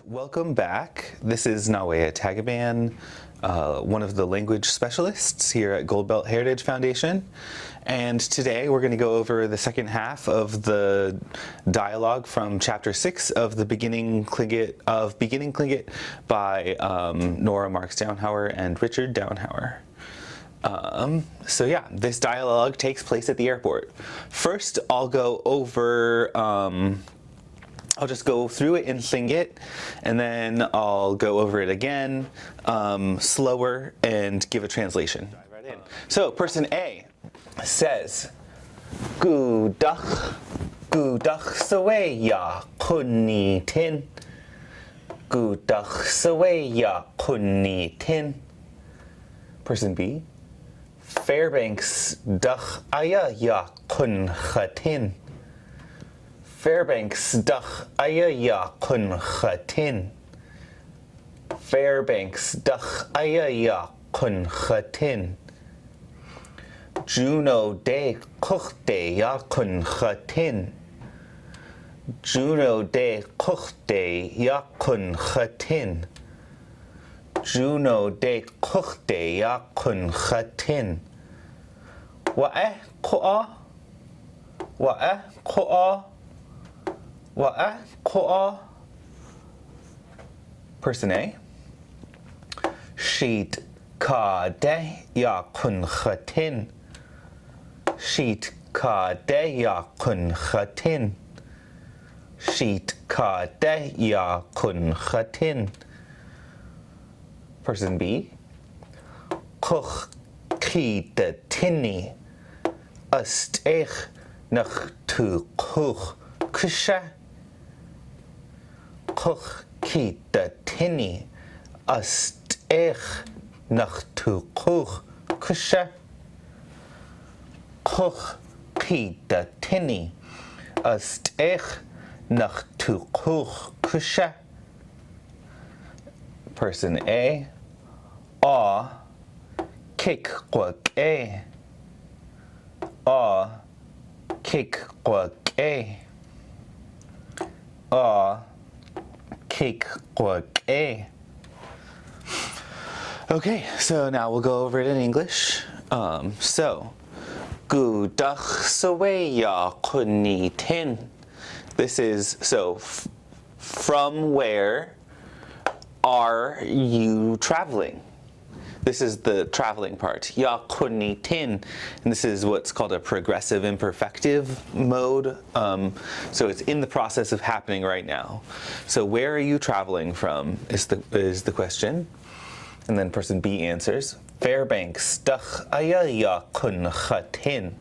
Welcome back. This is Naawéiyaa Tagaban, one of the language specialists here at Gold Belt Heritage Foundation. And today we're going to go over the second half of the dialogue from Chapter 6 of the Beginning Tlingit by Nora Dauenhauer and Richard Dauenhauer. So yeah, this dialogue takes place at the airport. First, I'll go over I'll just go through it in Lingít, and then I'll go over it again, slower, and give a translation. Dive right in. So, person A says, Goodáx sáwé kuneetín. Goodáx sáwé kuneetín. Person B, Fairbanksdáx kunxatín. Fairbanksdáx kunxatín. Fairbanksdáx kunxatín. Juneaudéi kuxdei kunxatín. Juneaudéi kuxdei kunxatín. Juneaudéi kuxdei kunxatín. Wa.é ku.aa. Wa.é ku.aa. Wa.é ku.aa. Person A, kgwak'éi kunxatín. kgwak'éi kunxatín. kgwak'éi kunxatín. Person B, keedatíni, ast'eix naxtookoox kashé. Keedatíni, ast'eix naxtookoox kashé. Keedatíni, ast'eix naxtookoox kashé. Person A, kgwak'éi. Kgwak'éi. Kgwak'éi. Okay, so now we'll go over it in English. Goodáx sáwé kuneetín. This is, so, from where are you traveling? This is the traveling part. Kuneetín, and this is what's called a progressive imperfective mode. So it's in the process of happening right now. So where are you traveling from is the question. And then person B answers, Fairbanksdáx kunxatín.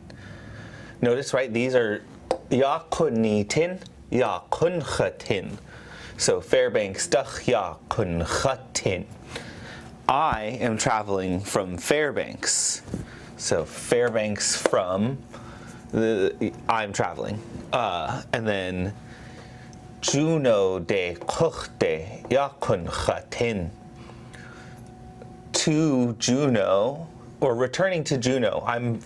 Notice, right, these are kuneetín, kunxatín. So Fairbanksdáx kunxatín. I am traveling from Fairbanks. So Fairbanks from I'm traveling. And then Juneaudéi kunxatín. To Juneau, or returning to Juneau. I'm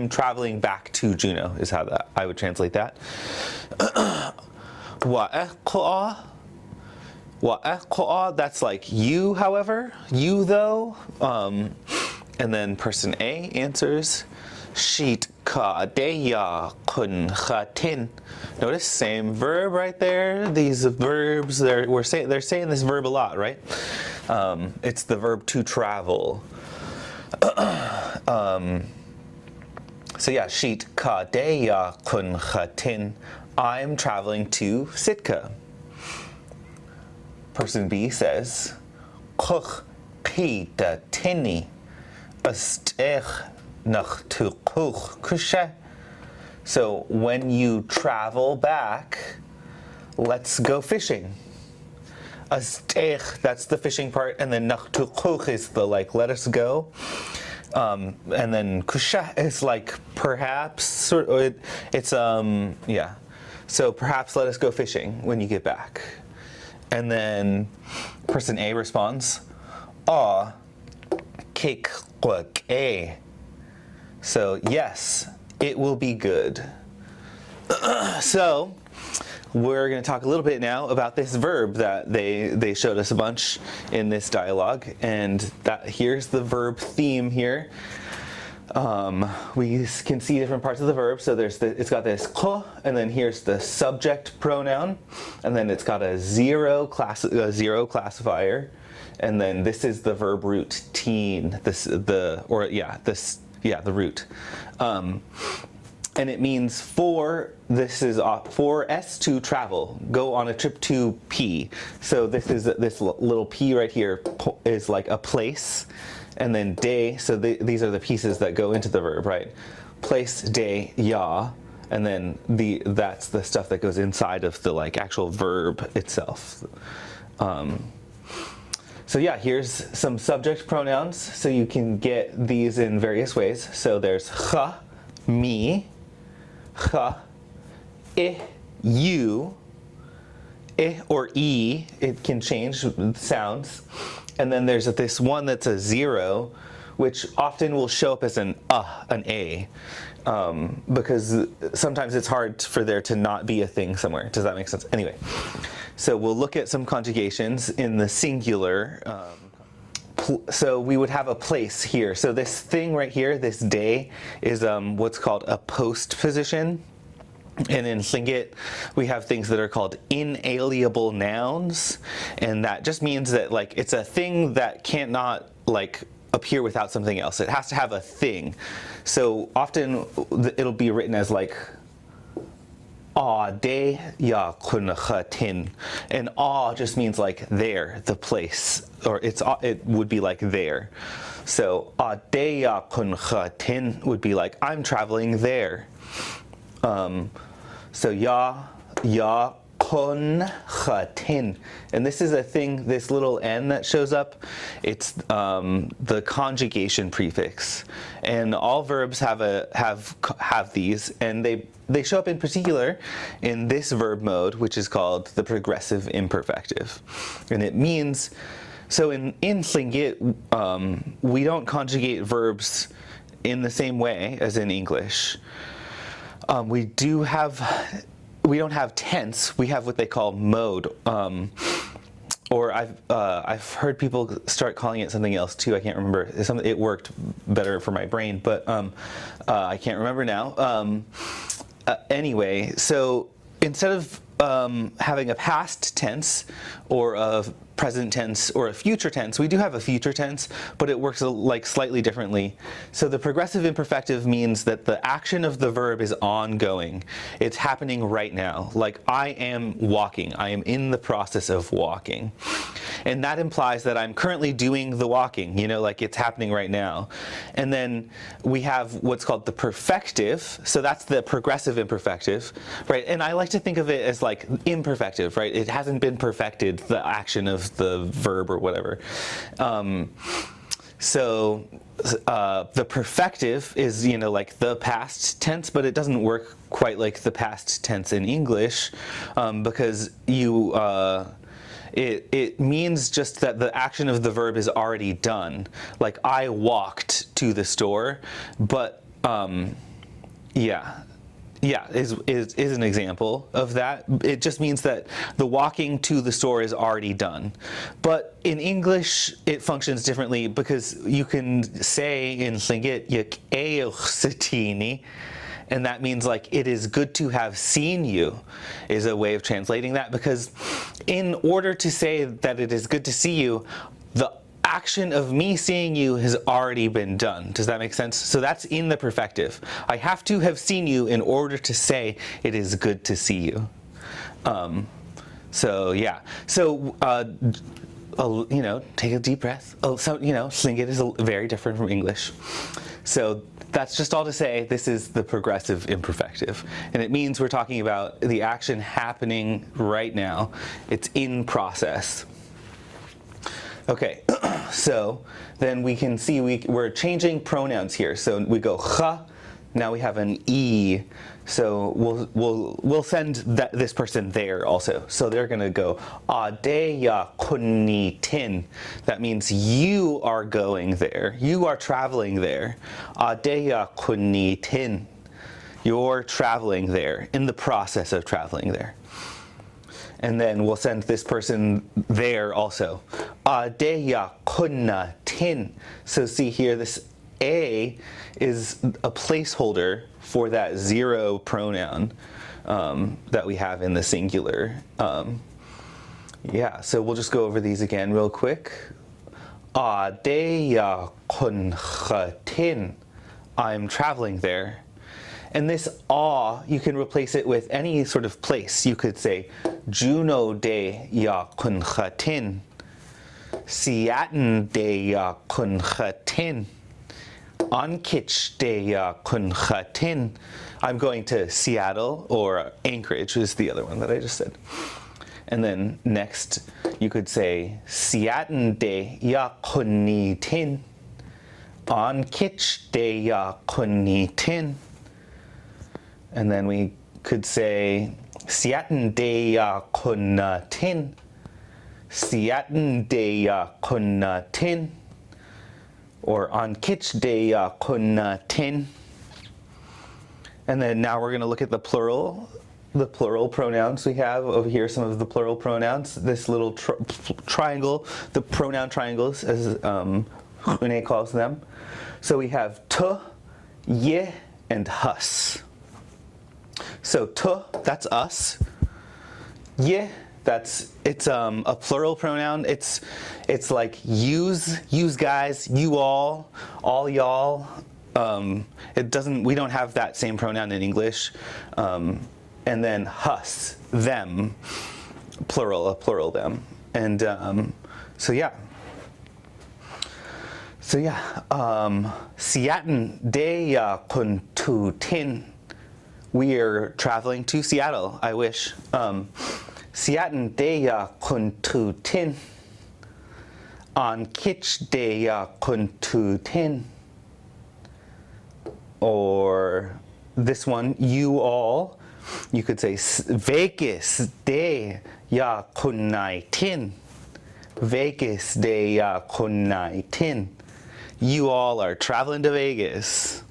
traveling back to Juneau is how that I would translate that. Wa.é ku.aa. Wa.é ku.aa, that's like you, however, you though. And then person A answers, Juneaudéi kunxatín. Notice, same verb right there. These verbs, they're saying this verb a lot, right? It's the verb to travel. So yeah, Juneaudéi kunxatín. I'm traveling to Sitka. Person B says, keedatíni, ast'eix naxtookoox kashé. So when you travel back, let's go fishing. Ast'eix, that's the fishing part, and then naxtookoox is the like let us go. And then kashé is like perhaps, it's yeah. So perhaps let us go fishing when you get back. And then person A responds, kgwak'éi. So yes, it will be good. So we're going to talk a little bit now about this verb that they showed us a bunch in this dialogue, and here's the verb theme here. We can see different parts of the verb. So it's got this ko, and then here's the subject pronoun, and then it's got a zero classifier, and then this is the verb root teen. The root, and it means for S to travel, go on a trip to P. So this little P right here is like a place. And then day, so these are the pieces that go into the verb, right? Place, day, ya, and then that's the stuff that goes inside of the actual verb itself. So yeah, here's some subject pronouns. So you can get these in various ways. So there's cha, me, cha, you, or e, it can change sounds. And then there's this one that's a zero, which often will show up as an a, because sometimes it's hard for there to not be a thing somewhere. Does that make sense? Anyway, so we'll look at some conjugations in the singular. So we would have a place here. So this thing right here, this day, is what's called a postposition. And in Lingít, we have things that are called inalienable nouns, and that just means that it's a thing that can't not appear without something else. It has to have a thing. So often it'll be written as Naawéiyaa Tagaban, and just means there, the place, or it would be there. So Naawéiyaa Tagaban would be I'm traveling there. So ya kunxatín, and this is a thing, this little n that shows up, it's the conjugation prefix, and all verbs have these, and they show up in particular in this verb mode, which is called the progressive imperfective, and it means, so in Lingít, we don't conjugate verbs in the same way as in English. We don't have tense. We have what they call mode, or I've heard people start calling it something else too. I can't remember. It worked better for my brain, but I can't remember now. Anyway, so instead of having a past tense or a present tense or a future tense, we do have a future tense, but it works slightly differently. So the progressive imperfective means that the action of the verb is ongoing. It's happening right now. I am walking. I am in the process of walking. And that implies that I'm currently doing the walking, it's happening right now. And then we have what's called the perfective. So that's the progressive imperfective, right? And I like to think of it as imperfective, right? It hasn't been perfected, the action of the verb or whatever. So the perfective is, the past tense, but it doesn't work quite like the past tense in English, because it means just that the action of the verb is already done. I walked to the store, but is an example of that. It just means that the walking to the store is already done. But in English, it functions differently, because you can say in Lingít, kgwak'éi, and that means it is good to have seen you, is a way of translating that, because in order to say that it is good to see you, the action of me seeing you has already been done. Does that make sense? So that's in the perfective. I have to have seen you in order to say it is good to see you. So yeah. So take a deep breath. Lingít is very different from English. So that's just all to say this is the progressive imperfective, and it means we're talking about the action happening right now. It's in process. Okay, so then we can see we're changing pronouns here. So we go cha, now we have an e. So we'll send this person there also. So they're gonna go Naawéiyaa kuneetín. That means you are going there. You are traveling there. Naawéiyaa kuneetín. You're traveling there, in the process of traveling there. And then we'll send this person there also. Naawéiyaa kuneetín. So see here, this A is a placeholder for that zero pronoun that we have in the singular. Yeah, so we'll just go over these again real quick. Naawéiyaa kunxatín. I'm traveling there. And this you can replace it with any sort of place. You could say Juneaudéi kunxatín, Naawéiyaa kunxatín, kuxdei kunxatín. I'm going to Seattle, or Anchorage is the other one that I just said. And then next you could say Juneaudéi kuneetín, kuxdei kuneetín. And then we could say Juneaudéi kuneetín, Juneaudéi kuneetín, or kuxdei kuneetín. And then now we're going to look at the plural pronouns we have over here. Some of the plural pronouns. This little triangle, the pronoun triangles, as Juneaudéi calls them. So we have t, ye, and hus. So t, that's us. Ye, it's a plural pronoun. It's like use guys, you all y'all. We don't have that same pronoun in English. And then hus, them, plural them. And so yeah. Juneaudéi kuneetín. We are traveling to Seattle, I wish. Juneaudéi kuneetín, kuxdei kuneetín. Or this one, you all, you could say Vegasdáx kuneetín, Vegasdáx kuneetín. You all are traveling to Vegas.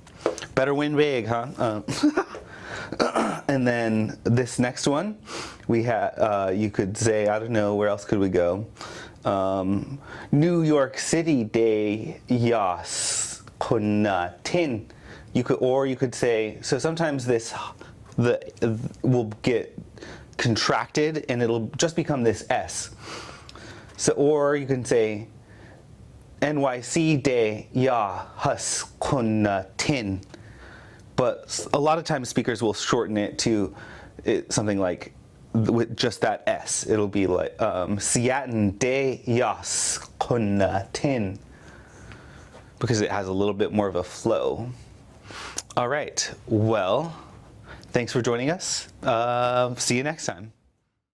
Better win big, huh? And then this next one, we have, you could say, I don't know, where else could we go? New York City Day kuneetín. You could say, so sometimes will get contracted and it'll just become this S. So, or you can say NYC Day kuneetín. But a lot of times speakers will shorten it to something like with just that S. It'll be like Juneaudéi kuneetín, because it has a little bit more of a flow. All right, well, thanks for joining us. See you next time.